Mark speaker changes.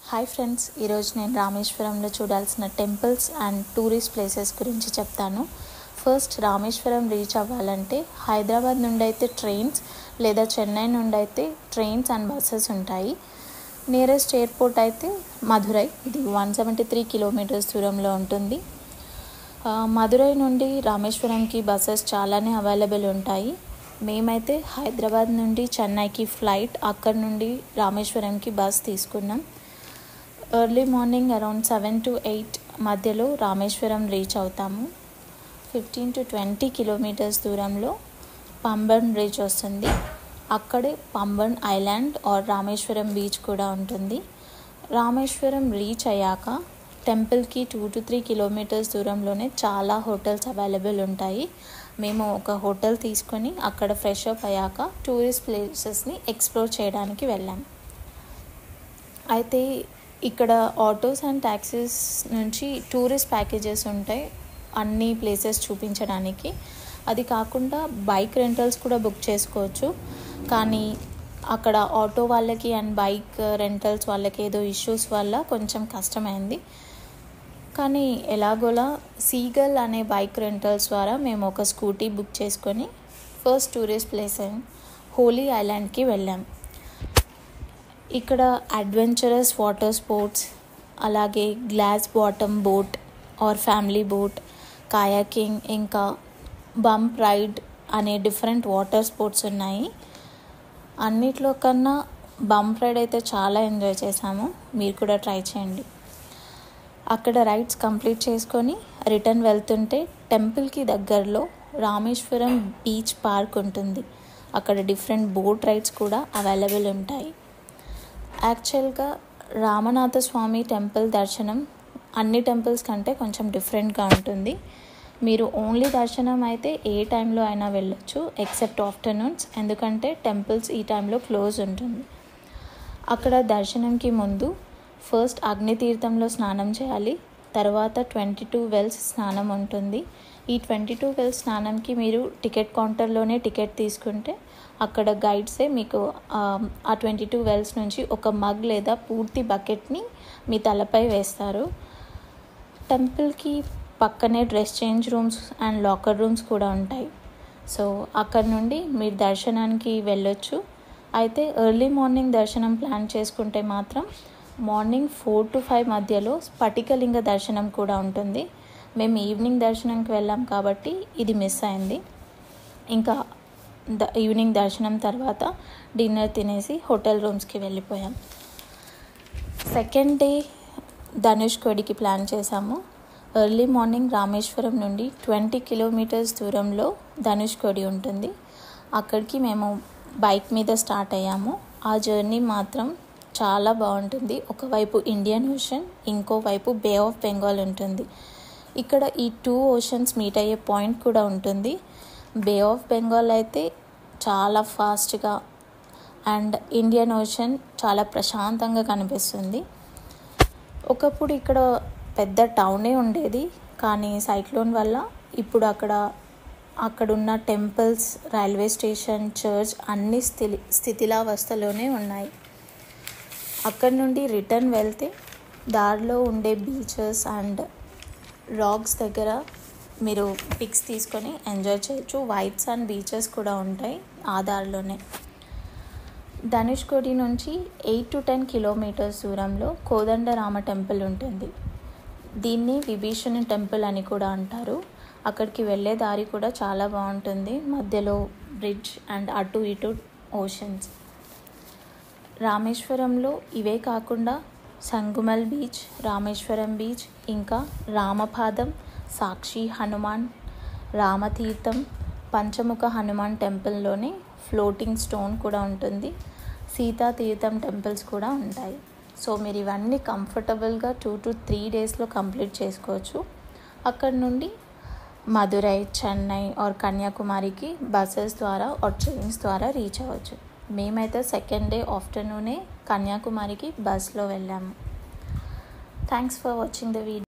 Speaker 1: Hi friends, ఈరోజు నేను రామేశ్వరంలో చూడాల్సిన టెంపుల్స్ అండ్ టూరిస్ట్ ప్లేసెస్ గురించి చెప్తాను. ఫస్ట్ రామేశ్వరం రీచ్ అవ్వాలంటే హైదరాబాద్ నుండి అయితే ట్రైన్స్ లేదా చెన్నై నుండి అయితే ట్రైన్స్ అండ్ బస్సెస్ ఉంటాయి. నియరెస్ట్ ఎయిర్పోర్ట్ అయితే మధురై, ఇది 173 కిలోమీటర్స్ దూరంలో ఉంటుంది. మధురై నుండి రామేశ్వరంకి బస్సెస్ చాలానే అవైలబుల్ ఉంటాయి. మేమైతే హైదరాబాద్ నుండి చెన్నైకి ఫ్లైట్, అక్కడ నుండి రామేశ్వరంకి బస్ తీసుకున్నాం. ఎర్లీ మార్నింగ్ అరౌండ్ 7 to 8 మధ్యలో రామేశ్వరం రీచ్ అవుతాము. 15 to 20 కిలోమీటర్స్ దూరంలో పంబన్ బ్రిడ్జ్ వస్తుంది. అక్కడే Pamban island or Rameswaram beach కూడా ఉంటుంది. రామేశ్వరం రీచ్ అయ్యాక టెంపుల్కి 2 to 3 కిలోమీటర్స్ దూరంలోనే చాలా హోటల్స్ అవైలబుల్ ఉంటాయి. మేము ఒక హోటల్ తీసుకొని అక్కడ ఫ్రెష్ అప్ అయ్యాక టూరిస్ట్ ప్లేసెస్ని ఎక్స్ప్లోర్ చేయడానికి వెళ్ళాం. అయితే ఇక్కడ ఆటోస్ అండ్ ట్యాక్సీస్ నుంచి టూరిస్ట్ ప్యాకేజెస్ ఉంటాయి అన్ని ప్లేసెస్ చూపించడానికి. అది కాకుండా బైక్ రెంటల్స్ కూడా బుక్ చేసుకోవచ్చు. కానీ అక్కడ ఆటో వాళ్ళకి అండ్ బైక్ రెంటల్స్ వాళ్ళకి ఏదో ఇష్యూస్ వల్ల కొంచెం కష్టమైంది. కానీ ఎలాగోలా సీగల్ అనే బైక్ రెంటల్స్ ద్వారా మేము ఒక స్కూటీ బుక్ చేసుకొని ఫస్ట్ టూరిస్ట్ ప్లేస్ అయిన హోలీ ఐలాండ్కి వెళ్ళాం. ఇక్కడ అడ్వెంచరస్ వాటర్ స్పోర్ట్స్, అలాగే glass bottom boat or family boat, kayaking, ఇంకా బంప్ రైడ్ అనే డిఫరెంట్ వాటర్ స్పోర్ట్స్ ఉన్నాయి. అన్నిట్లో కన్నా బంప్ రైడ్ అయితే చాలా ఎంజాయ్ చేశాము. మీరు కూడా ట్రై చేయండి. అక్కడ రైడ్స్ కంప్లీట్ చేసుకొని రిటర్న్ వెళ్తుంటే టెంపుల్కి దగ్గరలో రామేశ్వరం బీచ్ పార్క్ ఉంటుంది. అక్కడ డిఫరెంట్ బోట్ రైడ్స్ కూడా అవైలబుల్ ఉంటాయి. యాక్చువల్గా రామనాథ స్వామి టెంపుల్ దర్శనం అన్ని టెంపుల్స్ కంటే కొంచెం డిఫరెంట్గా ఉంటుంది. మీరు ఓన్లీ దర్శనం అయితే ఏ టైంలో అయినా వెళ్ళొచ్చు ఎక్సెప్ట్ ఆఫ్టర్నూన్స్, ఎందుకంటే టెంపుల్స్ ఈ టైంలో క్లోజ్ ఉంటుంది. అక్కడ దర్శనంకి ముందు ఫస్ట్ అగ్నితీర్థంలో స్నానం చేయాలి. తర్వాత 22 వెల్స్ స్నానం ఉంటుంది. ఈ 22 వెల్స్ స్నానంకి మీరు టికెట్ కౌంటర్లోనే టికెట్ తీసుకుంటే అక్కడ గైడ్సే మీకు ఆ 22 వెల్స్ నుంచి ఒక మగ్ లేదా పూర్తి బకెట్ని మీ తలపై వేస్తారు. టెంపుల్కి పక్కనే dress change rooms and locker rooms కూడా ఉంటాయి. సో అక్కడ నుండి మీరు దర్శనానికి వెళ్ళొచ్చు. అయితే ఎర్లీ మార్నింగ్ దర్శనం ప్లాన్ చేసుకుంటే మాత్రం మార్నింగ్ 4 to 5 మధ్యలో స్ఫటికలింగ దర్శనం కూడా ఉంటుంది. మేము ఈవినింగ్ దర్శనంకి వెళ్ళాం కాబట్టి ఇది మిస్ అయింది. ఇంకా ఈవినింగ్ దర్శనం తర్వాత డిన్నర్ తినేసి హోటల్ రూమ్స్కి వెళ్ళిపోయాం. సెకండ్ డే ధనుష్కోడికి ప్లాన్ చేశాము. ఎర్లీ మార్నింగ్ రామేశ్వరం నుండి 20 కిలోమీటర్స్ దూరంలో ధనుష్కోడి ఉంటుంది. అక్కడికి మేము బైక్ మీద స్టార్ట్ అయ్యాము. ఆ జర్నీ మాత్రం చాలా బాగుంటుంది. ఒకవైపు ఇండియన్ ఓషన్, ఇంకోవైపు బే ఆఫ్ బెంగాల్ ఉంటుంది. ఇక్కడ ఈ 2 ఓషన్స్ మీట్ అయ్యే పాయింట్ కూడా ఉంటుంది. బే ఆఫ్ బెంగాల్ అయితే చాలా ఫాస్ట్గా అండ్ ఇండియన్ ఓషన్ చాలా ప్రశాంతంగా కనిపిస్తుంది. ఒకప్పుడు ఇక్కడ పెద్ద టౌనే ఉండేది, కానీ సైక్లోన్ వల్ల ఇప్పుడు అక్కడున్న టెంపుల్స్, రైల్వే స్టేషన్, చర్చ్ అన్ని స్థితిలావస్థలోనే ఉన్నాయి. అక్కడి నుండి రిటర్న్ వెళ్తే దారిలో ఉండే బీచెస్ అండ్ రాక్స్ దగ్గర మీరు పిక్స్ తీసుకొని ఎంజాయ్ చేయొచ్చు. వైట్ సాండ్ బీచెస్ కూడా ఉంటాయి ఆ దారిలోనే. ధనుష్కోడి నుంచి 8 to 10 కిలోమీటర్స్ దూరంలో కోదండరామ టెంపుల్ ఉంటుంది. దీన్ని విభీషణ టెంపుల్ అని కూడా అంటారు. అక్కడికి వెళ్ళే దారి కూడా చాలా బాగుంటుంది. మధ్యలో బ్రిడ్జ్ అండ్ అటు ఇటు ఓషన్స్. రామేశ్వరంలో ఇవే కాకుండా సంగుమల్ బీచ్, రామేశ్వరం బీచ్, ఇంకా రామపాదం, సాక్షి హనుమాన్, రామతీర్థం, పంచముఖ హనుమాన్ టెంపుల్లోనే ఫ్లోటింగ్ స్టోన్ కూడా ఉంటుంది. సీతాతీర్థం టెంపుల్స్ కూడా ఉంటాయి. సో మీరు ఇవన్నీ కంఫర్టబుల్గా 2 to 3 డేస్లో కంప్లీట్ చేసుకోవచ్చు. అక్కడ నుండి మధురై, చెన్నై ఆర్ కన్యాకుమారికి బస్సెస్ ద్వారా ఆర్ ట్రైన్స్ ద్వారా రీచ్ అవ్వచ్చు. మేమైతే సెకండ్ డే ఆఫ్టర్నూనే కన్యాకుమారికి బస్లో వెళ్ళాము. Thanks for watching the video.